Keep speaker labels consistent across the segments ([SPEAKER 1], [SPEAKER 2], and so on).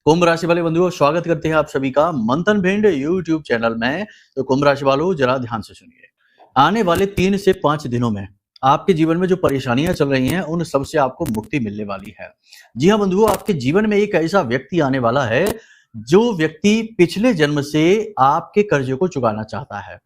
[SPEAKER 1] कुंभ राशि वाले बंधुओं, स्वागत करते हैं आप सभी का मंथन भिंड यूट्यूब चैनल में। तो कुंभ राशि वालों, जरा ध्यान से सुनिए। आने वाले 3 से 5 दिनों में आपके जीवन में जो परेशानियां चल रही हैं, उन सब से आपको मुक्ति मिलने वाली है। जी हाँ बंधुओं, आपके जीवन में एक ऐसा व्यक्ति आने वाला है जो व्यक्ति पिछले जन्म से आपके कर्जे को चुकाना चाहता है।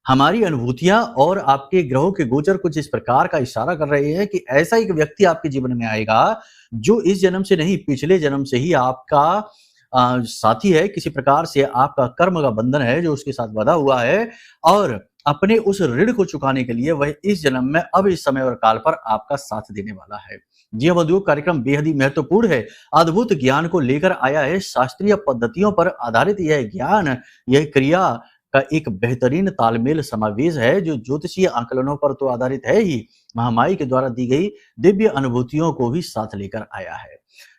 [SPEAKER 1] हमारी अनुभूतियां और आपके ग्रहों के गोचर कुछ इस प्रकार का इशारा कर रहे हैं कि ऐसा एक व्यक्ति आपके जीवन में आएगा जो इस जन्म से नहीं, पिछले जन्म से ही आपका साथी है। किसी प्रकार से आपका कर्म का बंधन है जो उसके साथ बंधा हुआ है, और अपने उस ऋण को चुकाने के लिए वह इस जन्म में अब इस समय और काल पर आपका साथ देने वाला है। जी हाँ बंधुओं, कार्यक्रम बेहद ही महत्वपूर्ण है। अद्भुत ज्ञान को लेकर आया है। शास्त्रीय पद्धतियों पर आधारित यह ज्ञान, यह क्रिया का एक बेहतरीन तालमेल समावेश है जो ज्योतिषीय आकलनों पर तो आधारित है ही, महामाई के द्वारा दी गई दिव्य अनुभूतियों को भी साथ लेकर आया है।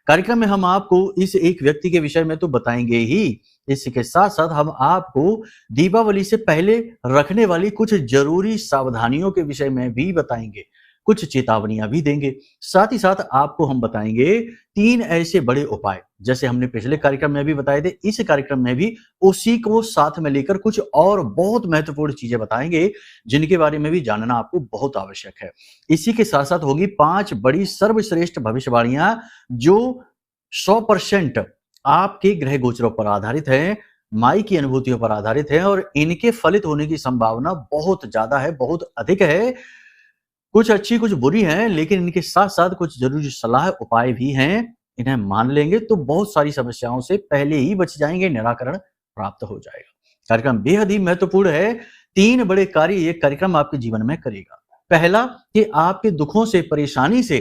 [SPEAKER 1] कार्यक्रम में हम आपको इस एक व्यक्ति के विषय में तो बताएंगे ही, इसके साथ साथ हम आपको दीपावली से पहले रखने वाली कुछ जरूरी सावधानियों के विषय में भी बताएंगे, कुछ चेतावनियां भी देंगे। साथ ही साथ आपको हम बताएंगे 3 ऐसे बड़े उपाय, जैसे हमने पिछले कार्यक्रम में भी बताए थे, इस कार्यक्रम में भी उसी को साथ में लेकर कुछ और बहुत महत्वपूर्ण चीजें बताएंगे जिनके बारे में भी जानना आपको बहुत आवश्यक है। इसी के साथ साथ होगी 5 बड़ी सर्वश्रेष्ठ भविष्यवाणियां जो 100% आपके ग्रह गोचरों पर आधारित है, माई की अनुभूतियों पर आधारित है, और इनके फलित होने की संभावना बहुत ज्यादा है, बहुत अधिक है। कुछ अच्छी कुछ बुरी हैं, लेकिन इनके साथ साथ कुछ जरूरी सलाह उपाय भी हैं। इन्हें मान लेंगे तो बहुत सारी समस्याओं से पहले ही बच जाएंगे, निराकरण प्राप्त हो जाएगा। कार्यक्रम बेहद ही महत्वपूर्ण है। 3 बड़े कार्य ये कार्यक्रम आपके जीवन में करेगा। पहला, कि आपके दुखों से, परेशानी से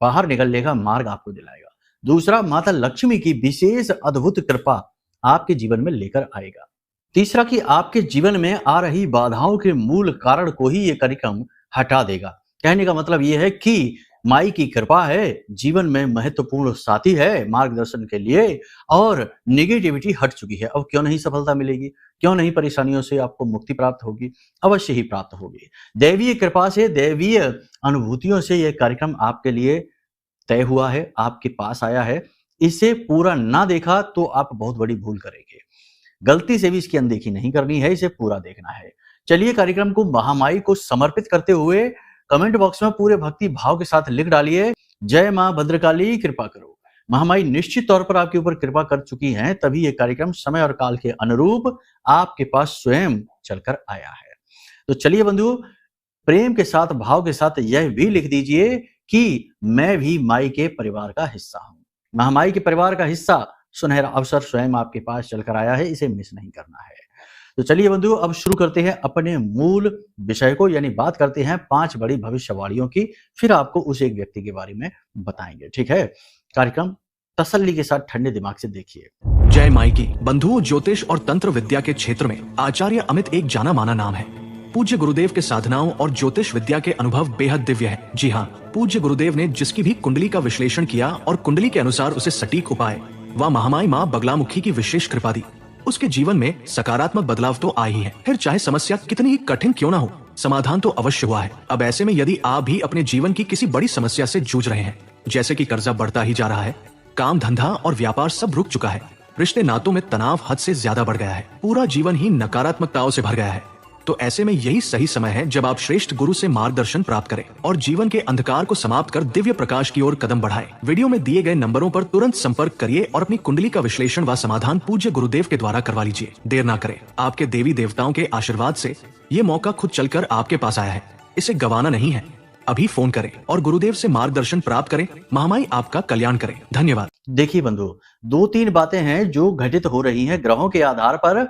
[SPEAKER 1] बाहर निकलने का मार्ग आपको दिलाएगा। दूसरा, माता लक्ष्मी की विशेष अद्भुत कृपा आपके जीवन में लेकर आएगा। तीसरा, कि आपके जीवन में आ रही बाधाओं के मूल कारण को ही ये कार्यक्रम हटा देगा। कहने का मतलब ये है कि माई की कृपा है, जीवन में महत्वपूर्ण साथी है मार्गदर्शन के लिए, और नेगेटिविटी हट चुकी है। अब क्यों नहीं सफलता मिलेगी, क्यों नहीं परेशानियों से आपको मुक्ति प्राप्त होगी? अवश्य ही प्राप्त होगी। दैवीय कृपा से, दैवीय अनुभूतियों से यह कार्यक्रम आपके लिए तय हुआ है, आपके पास आया है। इसे पूरा ना देखा तो आप बहुत बड़ी भूल करेंगे। गलती से भी इसकी अनदेखी नहीं करनी है, इसे पूरा देखना है। चलिए कार्यक्रम को महामाई को समर्पित करते हुए कमेंट बॉक्स में पूरे भक्ति भाव के साथ लिख डालिए, जय मां भद्रकाली कृपा करो। महामाई निश्चित तौर पर आपके ऊपर कृपा कर चुकी हैं, तभी यह कार्यक्रम समय और काल के अनुरूप आपके पास स्वयं चलकर आया है। तो चलिए बंधु, प्रेम के साथ, भाव के साथ यह भी लिख दीजिए कि मैं भी माई के परिवार का हिस्सा हूं। महामाई के परिवार का हिस्सा, सुनहरा अवसर स्वयं आपके पास चलकर आया है, इसे मिस नहीं करना है। तो चलिए बंधु, अब शुरू करते हैं अपने मूल विषय को, यानी बात करते हैं 5 बड़ी भविष्यवाणियों की, फिर आपको उस एक व्यक्ति के बारे में बताएंगे। ठीक है? कार्यक्रम तसल्ली के साथ ठंडे दिमाग से देखिए।
[SPEAKER 2] जय माई की। बंधुओं, ज्योतिष और तंत्र विद्या के क्षेत्र में आचार्य अमित एक जाना माना नाम है। पूज्य गुरुदेव के साधनाओं और ज्योतिष विद्या के अनुभव बेहद दिव्य है। जी हाँ, पूज्य गुरुदेव ने जिसकी भी कुंडली का विश्लेषण किया और कुंडली के अनुसार उसे सटीक उपाय व महामाई माँ बगलामुखी की विशेष कृपा दी, उसके जीवन में सकारात्मक बदलाव तो आए ही है। फिर चाहे समस्या कितनी ही कठिन क्यों ना हो, समाधान तो अवश्य हुआ है। अब ऐसे में यदि आप भी अपने जीवन की किसी बड़ी समस्या से जूझ रहे हैं, जैसे कि कर्जा बढ़ता ही जा रहा है, काम धंधा और व्यापार सब रुक चुका है, रिश्ते नातों में तनाव हद से ज्यादा बढ़ गया है, पूरा जीवन ही नकारात्मकताओं से भर गया है, तो ऐसे में यही सही समय है जब आप श्रेष्ठ गुरु से मार्गदर्शन प्राप्त करें और जीवन के अंधकार को समाप्त कर दिव्य प्रकाश की ओर कदम बढ़ाएं। वीडियो में दिए गए नंबरों पर तुरंत संपर्क करिए और अपनी कुंडली का विश्लेषण व समाधान पूज्य गुरुदेव के द्वारा करवा लीजिए। देर ना करें, आपके देवी देवताओं के आशीर्वाद से ये मौका खुद चलकर आपके पास आया है, इसे गंवाना नहीं है। अभी फोन करें और गुरुदेव से मार्गदर्शन प्राप्त करें। महामाई आपका कल्याण करें। धन्यवाद।
[SPEAKER 1] देखिए बंधु, 2-3 बातें हैं जो घटित हो रही हैं ग्रहों के आधार पर।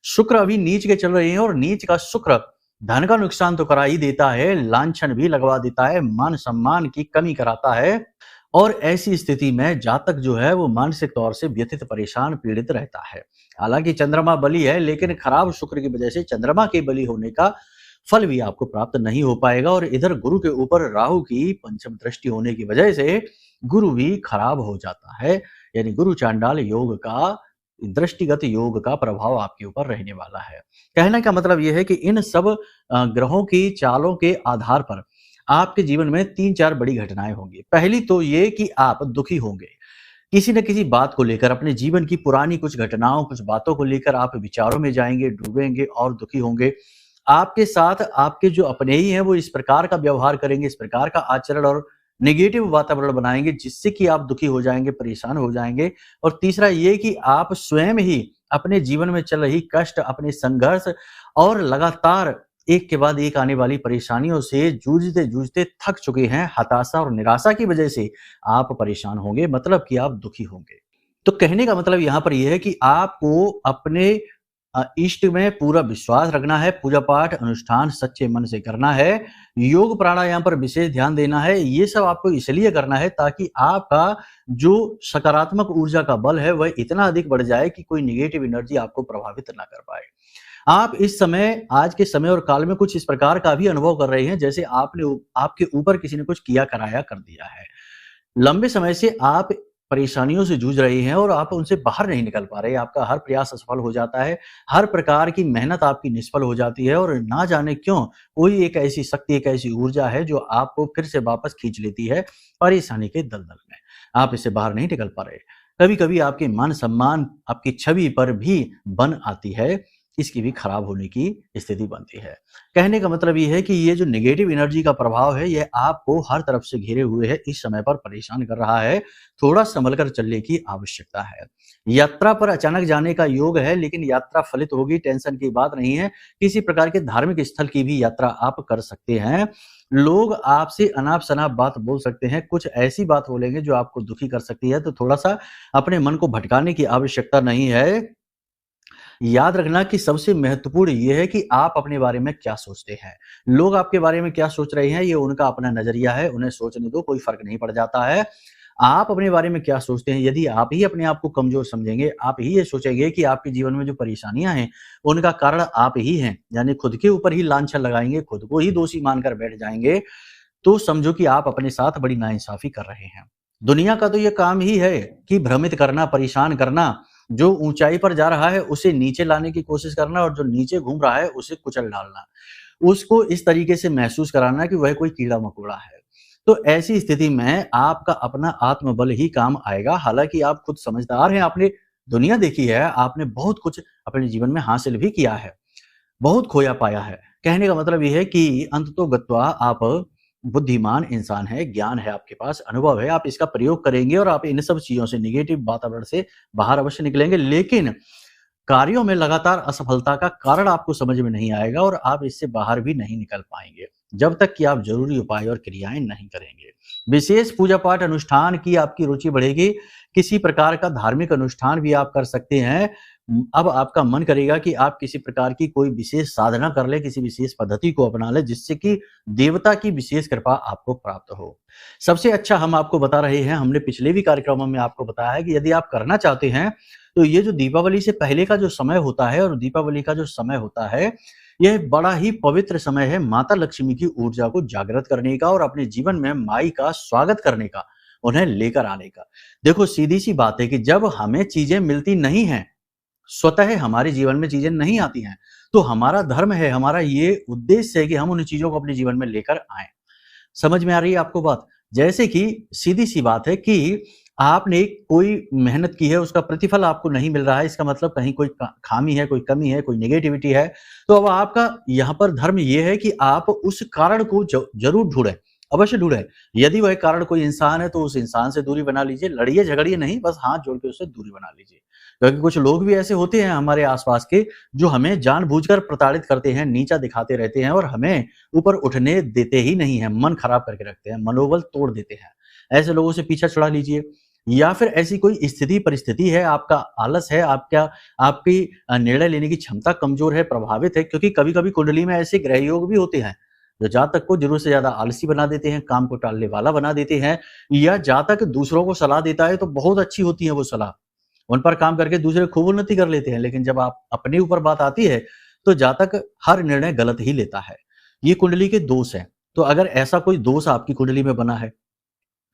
[SPEAKER 1] शुक्र अभी नीच के चल रहे हैं, और नीच का शुक्र धन का नुकसान तो करा ही देता है, लांछन भी लगवा देता है, मान सम्मान की कमी कराता है, और ऐसी स्थिति में जातक जो है वो मानसिक तौर से व्यथित, परेशान, पीड़ित रहता है। हालांकि चंद्रमा बली है, लेकिन खराब शुक्र की वजह से चंद्रमा के बली होने का फल भी आपको प्राप्त नहीं हो पाएगा। और इधर गुरु के ऊपर राहु की पंचम दृष्टि होने की वजह से गुरु भी खराब हो जाता है, यानी गुरु चांडाल योग का, दृष्टिगत योग का प्रभाव आपके ऊपर रहने वाला है। कहने का मतलब यह है कि इन सब ग्रहों की चालों के आधार पर आपके जीवन में 3-4 बड़ी घटनाएं होंगी। पहली तो ये कि आप दुखी होंगे, किसी न किसी बात को लेकर, अपने जीवन की पुरानी कुछ घटनाओं, कुछ बातों को लेकर आप विचारों में जाएँगे, डूबेंगे और दुखी होंगे। आपके साथ आपके जो अपने ही हैं वो इस प्रकार का व्यवहार करेंगे, इस प्रकार का आचरण और नेगेटिव वातावरण बनाएँगे जिससे कि आप दुखी हो जाएँगे, परेशान हो जाएँगे। और तीसरा ये कि आप स्वयं ही अपने जीवन में चल रही कष्ट, अपने संघर्ष और लगातार एक के बाद एक आने वाली परेशानियों से जूझते-जूझते थक चुके हैं, हताशा और निराशा की वजह से आप परेशान होंगे, मतलब कि आप दुखी होंगे। तो कहने का मतलब यहाँ पर ये है कि आपको अपने इष्ट में पूरा विश्वास रखना है, पूजा-पाठ, अनुष्ठान सच्चे मन से करना है, योग प्राणायाम पर विशेष ध्यान देना है। ये सब आपको इसलिए करना है ताकि आपका जो सकारात्मक ऊर्जा का बल है, वह इतना अधिक बढ़ जाए कि कोई नेगेटिव एनर्जी आपको प्रभावित ना कर पाए। आप इस समय, आज के समय और काल में कुछ इस प्रकार का भी अनुभव कर रहे हैं जैसे आपके ऊपर किसी ने कुछ किया कराया कर दिया है। लंबे समय से आप परेशानियों से जूझ रहे हैं और आप उनसे बाहर नहीं निकल पा रहे हैं। आपका हर प्रयास असफल हो जाता है, हर प्रकार की मेहनत आपकी निष्फल हो जाती है और ना जाने क्यों कोई एक ऐसी शक्ति, एक ऐसी ऊर्जा है जो आपको फिर से वापस खींच लेती है परेशानी के दलदल में। आप इससे बाहर नहीं निकल पा रहे। कभी-कभी आपके मान-सम्मान, आपकी छवि पर भी बन आती है, इसकी भी खराब होने की स्थिति बनती है। कहने का मतलब ये है कि ये जो नेगेटिव एनर्जी का प्रभाव है, ये आपको हर तरफ से घेरे हुए है, इस समय पर परेशान कर रहा है। थोड़ा संभल कर चलने की आवश्यकता है। यात्रा पर अचानक जाने का योग है, लेकिन यात्रा फलित होगी, टेंशन की बात नहीं है। किसी प्रकार के धार्मिक स्थल की भी यात्रा आप कर सकते हैं। लोग आपसे अनाप-शनाप बात बोल सकते हैं, कुछ ऐसी बात बोलेंगे जो आपको दुखी कर सकती है, तो थोड़ा-सा अपने मन को भटकाने की आवश्यकता नहीं है। याद रखना कि सबसे महत्वपूर्ण ये है कि आप अपने बारे में क्या सोचते हैं। लोग आपके बारे में क्या सोच रहे हैं, ये उनका अपना नज़रिया है, उन्हें सोचने दो, कोई फ़र्क नहीं पड़ जाता है। आप अपने बारे में क्या सोचते हैं, यदि आप ही अपने आप को कमज़ोर समझेंगे, आप ही ये सोचेंगे कि आपके जीवन में जो परेशानियाँ हैं, उनका कारण आप ही हैं, यानी खुद के ऊपर ही लांछन लगाएँगे, खुद को ही दोषी मानकर बैठ जाएँगे, तो समझो कि आप अपने साथ बड़ी नाइंसाफ़ी कर रहे हैं। दुनिया का तो ये काम ही है कि भ्रमित करना, परेशान करना, जो ऊँचाई पर जा रहा है उसे नीचे लाने की कोशिश करना और जो नीचे घूम रहा है उसे कुचल डालना। उसको इस तरीके से महसूस कराना कि वह कोई कीड़ा-मकोड़ा है। तो ऐसी स्थिति में आपका अपना आत्मबल ही काम आएगा। हालाँकि आप खुद समझदार हैं, आपने दुनिया देखी है, आपने बहुत कुछ अपने जीवन में हासिल भी किया है, बहुत खोया पाया है। कहने का मतलब ये है कि अंततो गत्वा आप बुद्धिमान इंसान हैं, ज्ञान है आपके पास, अनुभव है, आप इसका प्रयोग करेंगे और आप इन सब चीज़ों से, नेगेटिव वातावरण से बाहर अवश्य निकलेंगे। लेकिन कार्यों में लगातार असफलता का कारण आपको समझ में नहीं आएगा और आप इससे बाहर भी नहीं निकल पाएँगे, जब तक कि आप ज़रूरी उपाय और क्रियाएँ नहीं करेंगे। विशेष पूजा-पाठ अनुष्ठान की आपकी रुचि बढ़ेगी, किसी प्रकार का धार्मिक अनुष्ठान भी आप कर सकते हैं। अब आपका मन करेगा कि आप किसी प्रकार की कोई विशेष साधना कर लें, किसी विशेष पद्धति को अपना लें, जिससे कि देवता की विशेष कृपा आपको प्राप्त हो। सबसे अच्छा हम आपको बता रहे हैं, हमने पिछले भी कार्यक्रमों में आपको बताया है कि यदि आप करना चाहते हैं, तो ये जो दीपावली से पहले का जो समय होता है और दीपावली का जो समय होता है, यह बड़ा ही पवित्र समय है माता लक्ष्मी की ऊर्जा को जागृत करने का और अपने जीवन में माई का स्वागत करने का, उन्हें लेकर आने का। देखो, सीधी-सी बात है कि जब हमें चीज़ें मिलती नहीं हैं, स्वतः हमारे जीवन में चीज़ें नहीं आती हैं, तो हमारा धर्म है, हमारा ये उद्देश्य है कि हम उन चीज़ों को अपने जीवन में लेकर आएँ। समझ में आ रही है आपको बात? जैसे कि सीधी-सी बात है कि आपने कोई मेहनत की है, उसका प्रतिफल आपको नहीं मिल रहा है, इसका मतलब कहीं कोई खामी है, कोई कमी है, कोई नेगेटिविटी है। तो अब आपका यहाँ पर धर्म ये है कि आप उस कारण को ज़रूर ढूँढें, अवश्य ढूँढें। यदि वह कारण कोई इंसान है, तो उस इंसान से दूरी बना लीजिए, लड़िए-झगड़िए नहीं, बस हाथ जोड़ के उससे दूरी बना लीजिए। क्योंकि कुछ लोग भी ऐसे होते हैं हमारे आस-पास के, जो हमें जानबूझकर प्रताड़ित करते हैं, नीचा दिखाते रहते हैं और हमें ऊपर उठने देते ही नहीं हैं, मन खराब करके रखते हैं, मनोबल तोड़ देते हैं। ऐसे लोगों से पीछा छुड़ा लीजिए। या फिर ऐसी कोई स्थिति परिस्थिति है, आपका आलस है, आपकी निर्णय लेने की क्षमता कमज़ोर है, प्रभावित है, क्योंकि कभी-कभी कुंडली में ऐसे ग्रह योग भी होते हैं, जो जातक को ज़रूरत से ज़्यादा आलसी बना देते हैं, काम को टालने वाला बना देते हैं, या जातक दूसरों को सलाह देता है तो बहुत अच्छी होती है वो सलाह। उन पर काम करके दूसरे खूब उन्नति कर लेते हैं, लेकिन जब आप अपने ऊपर बात आती है, तो जातक हर निर्णय गलत ही लेता है। ये कुंडली के दोष हैं। तो अगर ऐसा कोई दोष आपकी कुंडली में बना है,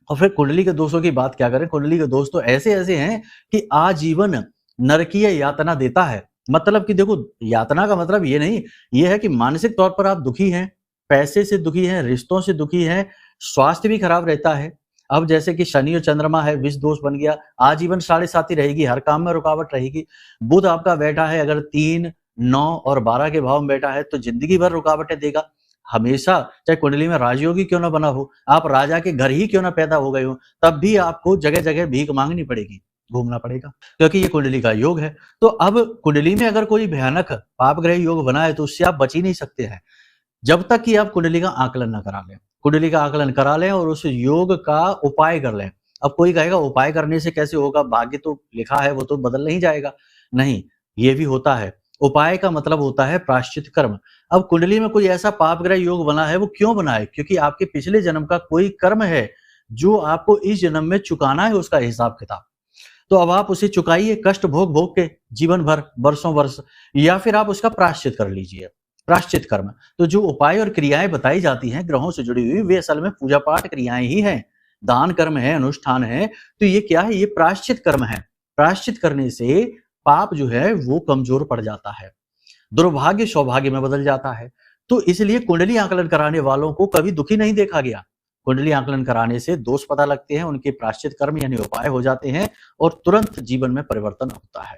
[SPEAKER 1] और फिर कुंडली के दोषों की बात क्या करें, कुंडली के दोष तो ऐसे-ऐसे हैं कि आजीवन नरकीय यातना देता है। मतलब कि देखो, यातना का मतलब ये नहीं, ये है कि मानसिक तौर पर आप दुखी हैं, पैसे से दुखी हैं, रिश्तों से दुखी हैं, स्वास्थ्य भी खराब रहता है, अब जैसे कि शनि और चंद्रमा है, विष दोष बन गया, आजीवन 7.5 ही रहेगी, हर काम में रुकावट रहेगी। बुध आपका बैठा है अगर 3, 9 और 12 के भाव में बैठा है तो जिंदगी भर रुकावटें देगा। हमेशा चाहे कुंडली में राजयोगी क्यों ना बना हो, आप राजा के घर ही क्यों ना पैदा हो गए हो, तब भी आपको जगह-जगह भीख मांगनी पड़ेगी, घूमना पड़ेगा, क्योंकि ये कुंडली का योग है। तो अब कुंडली में अगर कोई भयानक पाप ग्रह योग बना है तो उससे आप बच ही नहीं सकते हैं, जब तक कि आप कुंडली का आकलन ना करा लें। कुंडली का आकलन करा लें और उस योग का उपाय कर लें। अब कोई कहेगा उपाय करने से कैसे होगा, भाग्य तो लिखा है वो तो बदल नहीं जाएगा। नहीं, ये भी होता है। उपाय का मतलब होता है प्रायश्चित कर्म। अब कुंडली में कोई ऐसा पाप ग्रह योग बना है, वो क्यों बना है? क्योंकि आपके पिछले जन्म का कोई कर्म है जो आपको इस जन्म में चुकाना है, उसका हिसाब किताब। तो अब आप उसे चुकाइए कष्ट भोग भोग के जीवन भर, वर्षों वर्ष, या फिर आप उसका प्रायश्चित कर लीजिए, प्रायश्चित कर्म। तो जो उपाय और क्रियाएं बताई जाती हैं ग्रहों से जुड़ी हुई, वे असल में पूजा पाठ क्रियाएं ही हैं, दान कर्म है, अनुष्ठान है। तो ये क्या है? ये प्रायश्चित कर्म है। प्रायश्चित करने से पाप जो है वो कमजोर पड़ जाता है, दुर्भाग्य सौभाग्य में बदल जाता है। तो इसलिए कुंडली आकलन कराने वालों को कभी दुखी नहीं देखा गया। कुंडली आकलन कराने से दोष पता लगते हैं, उनके प्रायश्चित कर्म यानी उपाय हो जाते हैं और तुरंत जीवन में परिवर्तन होता है।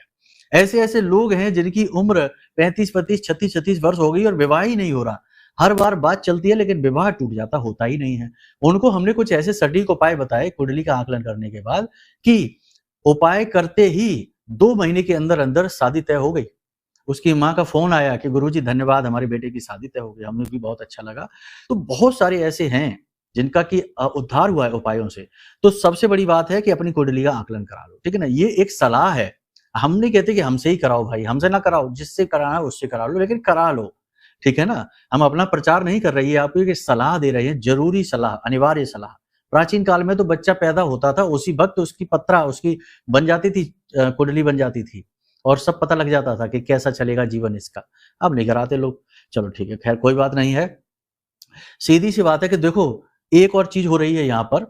[SPEAKER 1] ऐसे-ऐसे लोग हैं जिनकी उम्र 35-35, 36-36 वर्ष हो गई और विवाह ही नहीं हो रहा। हर बार बात चलती है लेकिन विवाह टूट जाता, होता ही नहीं है। उनको हमने कुछ ऐसे सटीक उपाय बताए कुंडली का आकलन करने के बाद कि उपाय करते ही 2 महीने के अंदर-अंदर शादी तय हो गई। उसकी माँ का फ़ोन आया कि गुरुजी धन्यवाद, हमारे बेटे की शादी तय हो गई। हमें भी बहुत अच्छा लगा। तो बहुत सारे ऐसे हैं जिनका कि उद्धार हुआ है उपायों से। तो सबसे बड़ी बात है कि अपनी कुंडली का आकलन करा लो, ठीक है ना? ये एक सलाह है। हम नहीं कहते कि हमसे ही कराओ भाई, हमसे ना कराओ, जिससे कराना है उससे करा लो, लेकिन करा लो, ठीक है ना? हम अपना प्रचार नहीं कर रहे हैं, ये आपको एक सलाह दे रहे हैं, ज़रूरी सलाह, अनिवार्य सलाह। प्राचीन काल में तो बच्चा पैदा होता था, उसी वक़्त उसकी पत्रा उसकी बन जाती थी, कुंडली बन जाती थी और सब पता लग जाता था कि कैसा चलेगा जीवन इसका। अब नहीं कराते लोग। चलो ठीक है, खैर कोई बात नहीं है। सीधी-सी बात है कि देखो, एक और चीज़ हो रही है यहाँ पर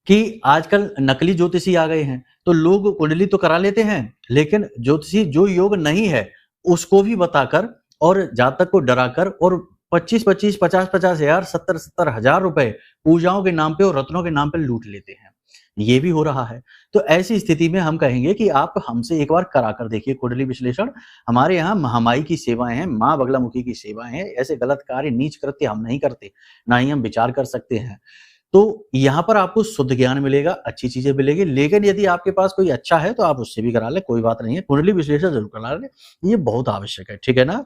[SPEAKER 1] कि आजकल नकली ज्योतिषी आ गए हैं, तो लोग कुंडली तो करा लेते हैं, लेकिन ज्योतिषी जो योग नहीं है, उसको भी बताकर और जातक को डराकर और 25-25, 50-50 हज़ार, 70-70 हज़ार रुपए पूजाओं के नाम पे और रत्नों के नाम पे लूट लेते हैं। ये भी हो रहा है। तो ऐसी स्थिति में हम कहेंगे कि आप हमसे एक बार करा कर देखिए कुंडली विश्लेषण। हमारे यहाँ महामाई की सेवाएँ हैं, माँ बगलामुखी की सेवाएँ हैं। ऐसे गलत कार्य, नीच कृत्य हम नहीं करते, ना ही हम विचार कर सकते हैं। तो यहाँ पर आपको शुद्ध ज्ञान मिलेगा, अच्छी चीज़ें मिलेगी, लेकिन यदि आपके पास कोई अच्छा है तो आप उससे भी करा लें, कोई बात नहीं है। कुंडली विश्लेषण ज़रूर करा लें, ये बहुत आवश्यक है, ठीक है ना?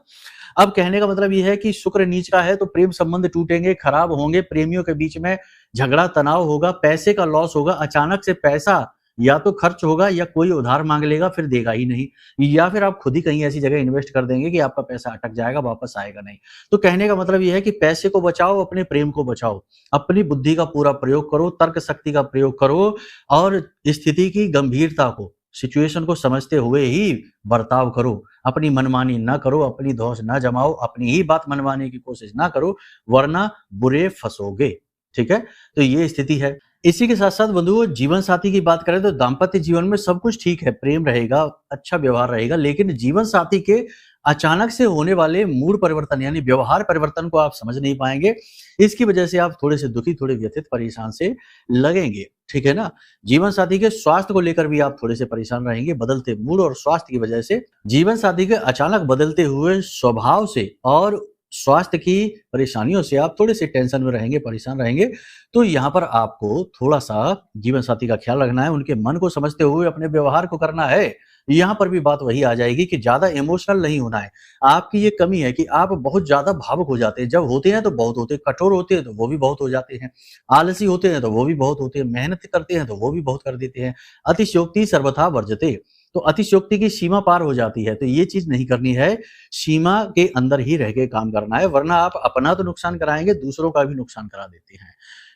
[SPEAKER 1] अब कहने का मतलब ये है कि शुक्र नीच का है तो प्रेम संबंध टूटेंगे, खराब होंगे, प्रेमियों के बीच में झगड़ा, तनाव होगा, पैसे का लॉस होगा, अचानक से पैसा या तो खर्च होगा या कोई उधार माँग लेगा फिर देगा ही नहीं, या फिर आप खुद ही कहीं ऐसी जगह इन्वेस्ट कर देंगे कि आपका पैसा अटक जाएगा, वापस आएगा नहीं। तो कहने का मतलब ये है कि पैसे को बचाओ, अपने प्रेम को बचाओ, अपनी बुद्धि का पूरा प्रयोग करो, तर्क शक्ति का प्रयोग करो और स्थिति की गंभीरता को, सिचुएशन को समझते हुए ही बर्ताव करो। अपनी मनमानी ना करो, अपनी धौंस ना जमाओ, अपनी ही बात मनवाने की कोशिश ना करो, वरना बुरे फंसोगे, ठीक है? तो ये स्थिति है। इसी के साथ-साथ बंधुओं, जीवन साथी की बात करें तो दाम्पत्य जीवन में सब कुछ ठीक है, प्रेम रहेगा, अच्छा व्यवहार रहेगा, लेकिन जीवन साथी के अचानक से होने वाले मूड परिवर्तन यानी व्यवहार परिवर्तन को आप समझ नहीं पाएँगे। इसकी वजह से आप थोड़े से दुखी, थोड़े व्यथित, परेशान से लगेंगे, ठीक है ना? जीवन साथी के स्वास्थ्य को लेकर भी आप थोड़े से परेशान रहेंगे, बदलते मूड और स्वास्थ्य की वजह से। जीवन साथी के अचानक बदलते हुए स्वभाव से और स्वास्थ्य की परेशानियों से आप थोड़े से टेंशन में रहेंगे, परेशान रहेंगे। तो यहाँ पर आपको थोड़ा-सा जीवन साथी का ख्याल रखना है, उनके मन को समझते हुए अपने व्यवहार को करना है। यहाँ पर भी बात वही आ जाएगी कि ज़्यादा इमोशनल नहीं होना है। आपकी ये कमी है कि आप बहुत ज़्यादा भावुक हो जाते हैं। जब होते हैं तो बहुत होते हैं, कठोर होते हैं तो वो भी बहुत हो जाते हैं, आलसी होते हैं तो वो भी बहुत होते हैं, मेहनत करते हैं तो वो भी बहुत कर देते हैं। अतिशयोक्ति सर्वथा वर्जते। तो अतिशयोक्ति की सीमा पार हो जाती है, तो ये चीज़ नहीं करनी है। सीमा के अंदर ही रह के काम करना है, वरना आप अपना तो नुकसान कराएँगे, दूसरों का भी नुकसान करा देते हैं।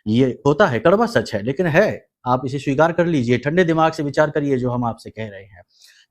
[SPEAKER 1] ये होता है, कड़वा सच है, लेकिन है। आप इसे स्वीकार कर लीजिए, ठंडे दिमाग से विचार करिए जो हम आपसे कह रहे हैं।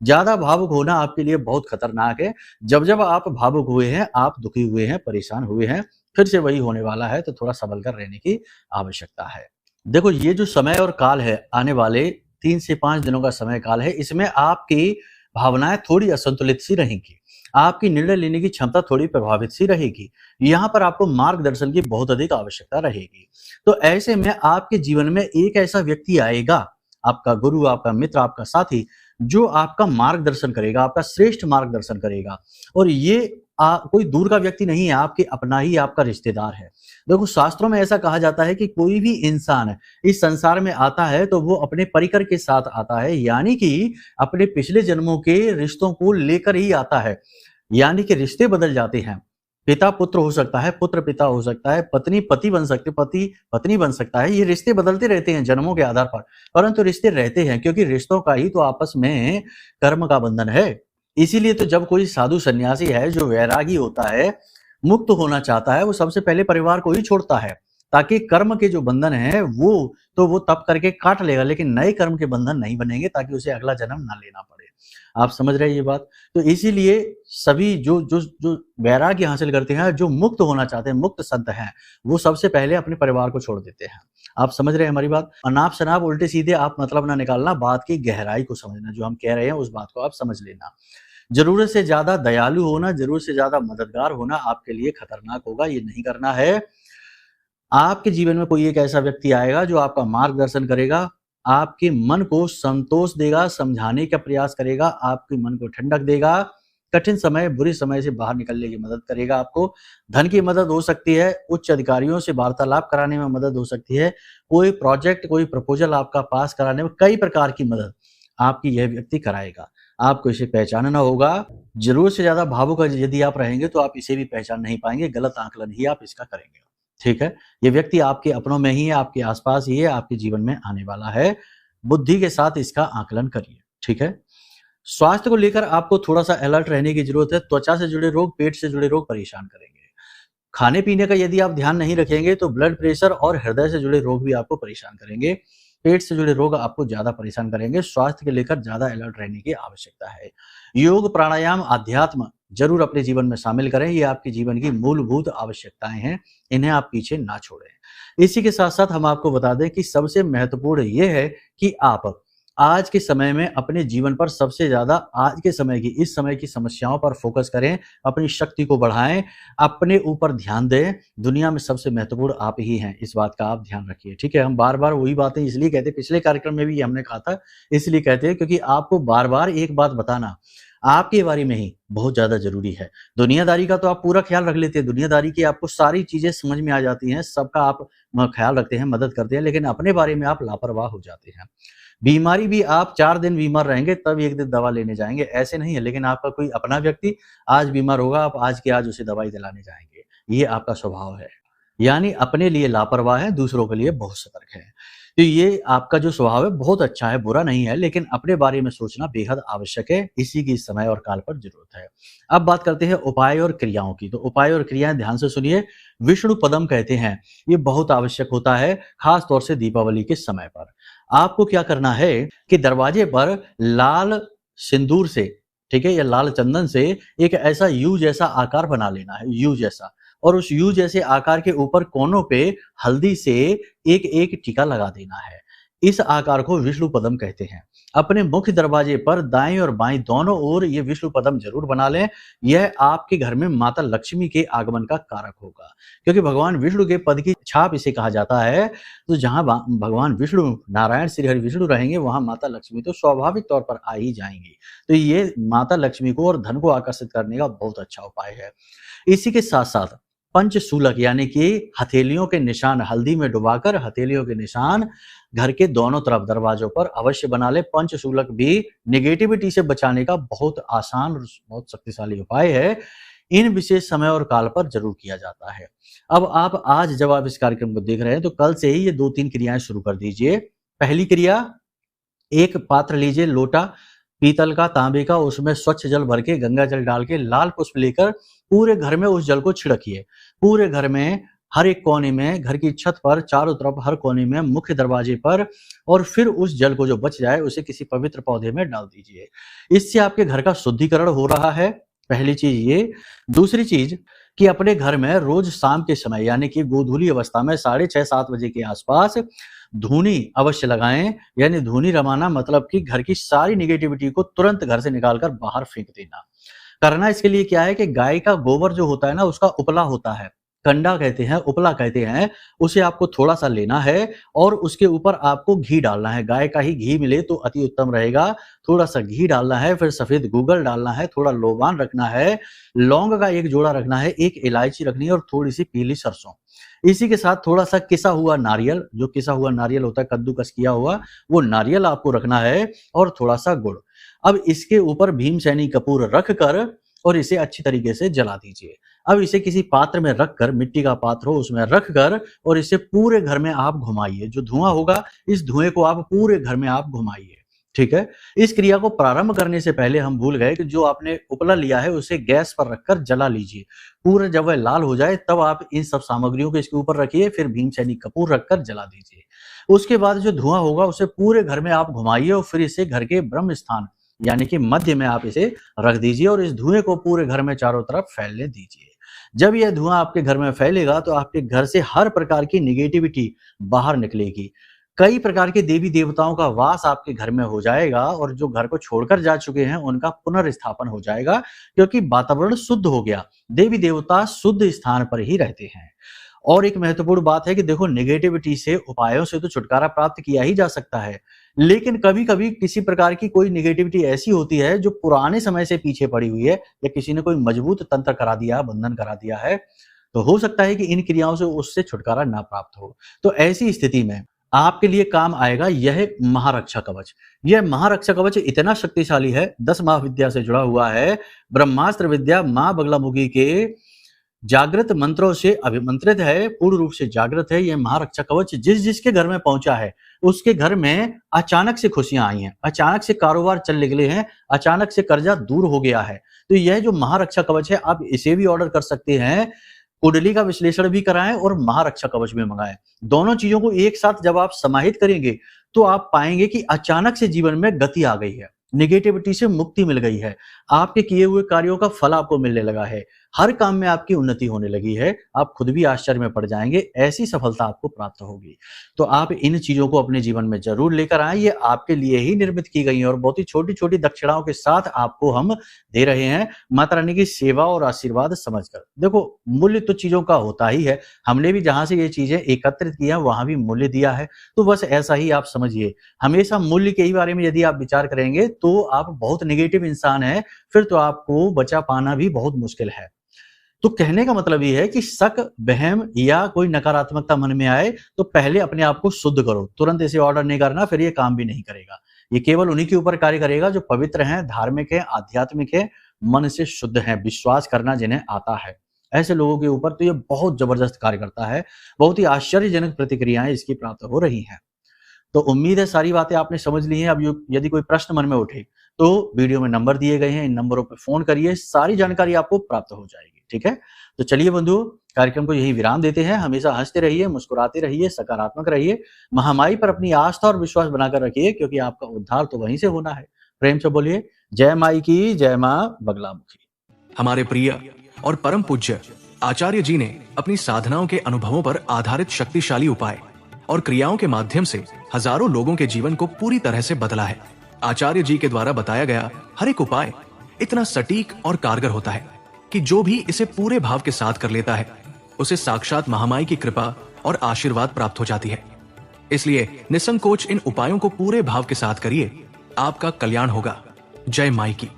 [SPEAKER 1] ज़्यादा भावुक होना आपके लिए बहुत खतरनाक है। जब-जब आप भावुक हुए हैं, आप दुखी हुए हैं, परेशान हुए हैं, फिर से वही होने वाला है, तो थोड़ा सँभल कर रहने की आवश्यकता है। देखो, ये जो समय और काल है, आने वाले 3 से 5 दिनों का समय काल है, इसमें आपकी भावनाएँ थोड़ी असंतुलित सी रहेंगी। आपकी निर्णय लेने की क्षमता थोड़ी प्रभावित सी रहेगी। यहाँ पर आपको मार्गदर्शन की बहुत अधिक आवश्यकता रहेगी। तो ऐसे में आपके जीवन में एक ऐसा व्यक्ति आएगा, आपका गुरु, आपका मित्र, आपका साथी, जो आपका मार्गदर्शन करेगा, आपका श्रेष्ठ मार्गदर्शन करेगा। और ये कोई दूर का व्यक्ति नहीं है, आपके अपना ही आपका रिश्तेदार है। देखो, शास्त्रों में ऐसा कहा जाता है कि कोई भी इंसान इस संसार में आता है तो वो अपने परिकर के साथ आता है, यानी कि अपने पिछले जन्मों के रिश्तों को लेकर ही आता है। यानी कि रिश्ते बदल जाते हैं। पिता पुत्र हो सकता है, पुत्र पिता हो सकता है, पत्नी पति बन सकती है, पति पत्नी बन सकता है। ये रिश्ते बदलते रहते हैं जन्मों के आधार पर, परंतु रिश्ते रहते हैं, क्योंकि रिश्तों का ही तो आपस में कर्म का बंधन है। इसीलिए तो जब कोई साधु सन्यासी है जो वैरागी होता है, मुक्त होना चाहता है, वो सबसे पहले परिवार को ही छोड़ता है, ताकि कर्म के जो बंधन है वो तप करके काट लेगा, लेकिन नए कर्म के बंधन नहीं बनेंगे, ताकि उसे अगला जन्म ना लेना पड़े। आप समझ रहे हैं ये बात? तो इसीलिए सभी जो जो जो वैराग्य हासिल करते हैं, जो मुक्त होना चाहते हैं, मुक्त संत हैं, वो सबसे पहले अपने परिवार को छोड़ देते हैं। आप समझ रहे हैं हमारी बात? अनाप शनाप उल्टे सीधे आप मतलब ना निकालना, बात की गहराई को समझना, जो हम कह रहे हैं उस बात को आप समझ लेना। जरूरत से ज्यादा दयालु होना, जरूरत से ज्यादा मददगार होना आपके लिए खतरनाक होगा, ये नहीं करना है। आपके जीवन में कोई एक ऐसा व्यक्ति आएगा जो आपका मार्गदर्शन करेगा, आपके मन को संतोष देगा, समझाने का प्रयास करेगा, आपके मन को ठंडक देगा, कठिन समय, बुरे समय से बाहर निकलने की मदद करेगा आपको। धन की मदद हो सकती है, उच्च अधिकारियों से वार्तालाप कराने में मदद हो सकती है, कोई प्रोजेक्ट, कोई प्रपोजल आपका पास कराने में, कई प्रकार की मदद आपकी यह व्यक्ति कराएगा। आपको इसे पहचानना होगा। जरूरत से ज्यादा भावुक यदि आप रहेंगे तो आप इसे भी पहचान नहीं पाएंगे, गलत आकलन ही आप इसका करेंगे। ठीक है, ये व्यक्ति आपके अपनों में ही है, आपके आसपास ही है, आपके जीवन में आने वाला है। बुद्धि के साथ इसका आकलन करिए। ठीक है, स्वास्थ्य को लेकर आपको थोड़ा सा अलर्ट रहने की जरूरत है। त्वचा से जुड़े रोग, पेट से जुड़े रोग परेशान करेंगे। खाने पीने का यदि आप ध्यान नहीं रखेंगे तो ब्लड प्रेशर और हृदय से जुड़े रोग भी आपको परेशान करेंगे। पेट से जुड़े रोग आपको ज्यादा परेशान करेंगे। स्वास्थ्य को लेकर ज्यादा अलर्ट रहने की आवश्यकता है। योग, प्राणायाम, अध्यात्म जरूर अपने जीवन में शामिल करें। ये आपके जीवन की मूलभूत आवश्यकताएं हैं, इन्हें आप पीछे ना छोड़ें। इसी के साथ साथ हम आपको बता दें कि सबसे महत्वपूर्ण ये है कि आप आज के समय में अपने जीवन पर सबसे ज्यादा आज के समय की, इस समय की समस्याओं पर फोकस करें, अपनी शक्ति को बढ़ाएं, अपने ऊपर ध्यान दें। दुनिया में सबसे महत्वपूर्ण आप ही हैं, इस बात का आप ध्यान रखिए। ठीक है, हम बार बार वही बातें इसलिए कहते हैं, पिछले कार्यक्रम में भी हमने कहा था, इसलिए कहते हैं क्योंकि आपको बार बार एक बात बताना आपके बारे में ही बहुत ज्यादा जरूरी है। दुनियादारी का तो आप पूरा ख्याल रख लेते हैं, दुनियादारी की आपको सारी चीजें समझ में आ जाती हैं, सबका आप ख्याल रखते हैं, मदद करते हैं, लेकिन अपने बारे में आप लापरवाह हो जाते हैं। बीमारी भी आप 4 दिन बीमार रहेंगे तब एक दिन दवा लेने जाएंगे, ऐसे नहीं है। लेकिन आपका कोई अपना व्यक्ति आज बीमार होगा, आप आज के आज उसे दवाई दिलाने जाएंगे, ये आपका स्वभाव है। यानी अपने लिए लापरवाह है, दूसरों के लिए बहुत सतर्क है। तो ये आपका जो स्वभाव है बहुत अच्छा है, बुरा नहीं है, लेकिन अपने बारे में सोचना बेहद आवश्यक है। इसी की समय और काल पर जरूरत है। अब बात करते हैं उपाय और क्रियाओं की। तो उपाय और क्रियाएं ध्यान से सुनिए। विष्णु पदम कहते हैं, ये बहुत आवश्यक होता है, खास तौर से दीपावली के समय पर। आपको क्या करना है कि दरवाजे पर लाल सिंदूर से, ठीक है, या लाल चंदन से एक ऐसा यू जैसा आकार बना लेना है, यू जैसा, और उस यू जैसे आकार के ऊपर कोनों पे हल्दी से एक एक टीका लगा देना है। इस आकार को विष्णु पदम कहते हैं। अपने मुख्य दरवाजे पर दाएं और बाएं दोनों ओर ये विष्णु पदम जरूर बना लें। यह आपके घर में माता लक्ष्मी के आगमन का कारक होगा, क्योंकि भगवान विष्णु के पद की छाप इसे कहा जाता है। तो जहां भगवान विष्णु, नारायण श्री हरि विष्णु रहेंगे, वहां माता लक्ष्मी तो स्वाभाविक तौर पर आ ही जाएंगी। तो ये माता लक्ष्मी को और धन को आकर्षित करने का बहुत अच्छा उपाय है। इसी के साथ साथ पंचशूलक यानी कि हथेलियों के निशान हल्दी में डुबाकर हथेलियों के निशान घर के दोनों तरफ दरवाजों पर अवश्य बना ले। पंचशूलक भी नेगेटिविटी से बचाने का बहुत आसान और बहुत शक्तिशाली उपाय है। इन विशेष समय और काल पर जरूर किया जाता है। अब आप आज जब आप इस कार्यक्रम को देख रहे हैं तो कल से ही ये 2-3 क्रियाएं शुरू कर दीजिए। पहली क्रिया, एक पात्र लीजिए, लोटा पीतल का, तांबे का, उसमें स्वच्छ जल भर के, गंगा जल डाल के, लाल पुष्प लेकर पूरे घर में उस जल को छिड़किए। पूरे घर में, हर एक कोने में, घर की छत पर, चारों तरफ, हर कोने में, मुख्य दरवाजे पर, और फिर उस जल को जो बच जाए उसे किसी पवित्र पौधे में डाल दीजिए। इससे आपके घर का शुद्धिकरण हो रहा है। पहली चीज ये। दूसरी चीज कि अपने घर में रोज शाम के समय यानी कि गोधूली अवस्था में 6:30-7 बजे के आसपास धूनी अवश्य लगाएं। यानी धूनी रमाना मतलब कि घर की सारी निगेटिविटी को तुरंत घर से निकालकर बाहर फेंक देना। करना इसके लिए क्या है कि गाय का गोबर जो होता है ना, उसका उपला होता है, कंडा कहते हैं, उपला कहते हैं, उसे आपको थोड़ा-सा लेना है और उसके ऊपर आपको घी डालना है। गाय का ही घी मिले तो अति उत्तम रहेगा। थोड़ा-सा घी डालना है, फिर सफ़ेद गूगल डालना है, थोड़ा लोबान रखना है, लौंग का 1 जोड़ा रखना है, 1 इलायची रखनी है और थोड़ी-सी पीली सरसों। इसी के साथ थोड़ा-सा किसा हुआ नारियल, जो किसा हुआ नारियल होता है, कद्दूकस किया हुआ, वो नारियल आपको रखना है और थोड़ा-सा गुड़। अब इसके ऊपर भीमसेनी कपूर रख कर और इसे अच्छी तरीके से जला दीजिए। अब इसे किसी पात्र में रखकर, मिट्टी का पात्र हो उसमें रखकर और इसे पूरे घर में आप घुमाइए। जो धुआँ होगा, इस धुएँ को आप पूरे घर में आप घुमाइए, ठीक है? इस क्रिया को प्रारंभ करने से पहले हम भूल गए कि जो आपने उपला लिया है उसे गैस पर रखकर जला लीजिए। पूरा जब वह लाल हो जाए तब आप इन सब सामग्रियों को इसके ऊपर रखिए, फिर भीमसेनी कपूर रखकर जला दीजिए। उसके बाद जो धुआँ होगा उसे पूरे घर में आप घुमाइए और फिर इसे घर के ब्रह्म स्थान यानी कि मध्य में आप इसे रख दीजिए और इस धुएँ को पूरे घर में चारों तरफ फैलने दीजिए। जब यह धुआँ आपके घर में फैलेगा तो आपके घर से हर प्रकार की नेगेटिविटी बाहर निकलेगी। कई प्रकार के देवी-देवताओं का वास आपके घर में हो जाएगा और जो घर को छोड़कर जा चुके हैं उनका पुनर्स्थापन हो जाएगा क्योंकि वातावरण शुद्ध हो गया। देवी-देवता शुद्ध स्थान पर ही रहते हैं। और एक महत्वपूर्ण बात है कि देखो, नेगेटिविटी से, उपायों से तो छुटकारा प्राप्त किया ही जा सकता है, लेकिन कभी-कभी किसी प्रकार की कोई नेगेटिविटी ऐसी होती है जो पुराने समय से पीछे पड़ी हुई है या किसी ने कोई मजबूत तंत्र करा दिया, बंधन करा दिया है, तो हो सकता है कि इन क्रियाओं से उससे छुटकारा ना प्राप्त हो। तो ऐसी स्थिति में आपके लिए काम आएगा यह महारक्षा कवच। यह महारक्षा कवच इतना शक्तिशाली है, 10 महाविद्या से जुड़ा हुआ है, ब्रह्मास्त्र विद्या माँ बगलामुखी के जागृत मंत्रों से अभिमंत्रित है, पूर्ण रूप से जागृत है। यह महारक्षा कवच जिसके घर में पहुंचा है, उसके घर में अचानक से खुशियां आई हैं, अचानक से कारोबार चल निकले हैं, अचानक से कर्जा दूर हो गया है। तो यह जो महारक्षा कवच है, आप इसे भी ऑर्डर कर सकते हैं। कुंडली का विश्लेषण भी कराएं और महारक्षा कवच भी मंगाएं। दोनों चीजों को एक साथ जब आप समाहित करेंगे तो आप पाएंगे कि अचानक से जीवन में गति आ गई है, नेगेटिविटी से मुक्ति मिल गई है, आपके किए हुए कार्यों का फल आपको मिलने लगा है, हर काम में आपकी उन्नति होने लगी है। आप खुद भी आश्चर्य में पड़ जाएंगे, ऐसी सफलता आपको प्राप्त होगी। तो आप इन चीजों को अपने जीवन में जरूर लेकर आएं। ये आपके लिए ही निर्मित की गई हैं और बहुत ही छोटी-छोटी दक्षिणाओं के साथ आपको हम दे रहे हैं, माता रानी की सेवा और आशीर्वाद समझकर। देखो, मूल्य तो चीजों का होता ही है, हमने भी जहां से ये चीजें एकत्रित की हैं वहां भी मूल्य दिया है, तो बस ऐसा ही आप समझिए। हमेशा मूल्य के ही बारे में यदि आप विचार करेंगे तो आप बहुत नेगेटिव इंसान हैं, फिर तो आपको बचा पाना भी बहुत मुश्किल है। तो कहने का मतलब ये है कि शक, वहम या कोई नकारात्मकता मन में आए तो पहले अपने आप को शुद्ध करो, तुरंत इसे ऑर्डर नहीं करना, फिर ये काम भी नहीं करेगा। ये केवल उन्हीं के ऊपर कार्य करेगा जो पवित्र हैं, धार्मिक हैं, आध्यात्मिक हैं, मन से शुद्ध हैं, विश्वास करना जिन्हें आता है। ऐसे लोगों के ऊपर तो ये बहुत जबरदस्त कार्य करता है। बहुत ही आश्चर्यजनक प्रतिक्रियाएं इसकी प्राप्त हो रही हैं। तो उम्मीद है सारी बातें आपने समझ ली हैं। अब यदि कोई प्रश्न मन में उठे तो वीडियो में नंबर दिए गए हैं, इन नंबरों पर फोन करिए, सारी जानकारी आपको प्राप्त हो जाएगी। ठीक है, तो चलिए बंधु, कार्यक्रम को यही विराम देते हैं। हमेशा हंसते रहिए, मुस्कुराते रहिए, सकारात्मक रहिए, महामाई पर अपनी आस्था और विश्वास बनाकर रखिए क्योंकि आपका उद्धार तो वहीं से होना है। प्रेम से बोलिए जय माई की, जय माँ बगलामुखी।
[SPEAKER 2] हमारे प्रिय और परम पूज्य आचार्य जी ने अपनी साधनाओं के अनुभवों पर आधारित शक्तिशाली उपाय और क्रियाओं के माध्यम से हजारों लोगों के जीवन को पूरी तरह से बदला है। आचार्य जी के द्वारा बताया गया हर एक उपाय इतना सटीक और कारगर होता है कि जो भी इसे पूरे भाव के साथ कर लेता है उसे साक्षात महामाई की कृपा और आशीर्वाद प्राप्त हो जाती है। इसलिए निसंकोच इन उपायों को पूरे भाव के साथ करिए, आपका कल्याण होगा। जय माई की।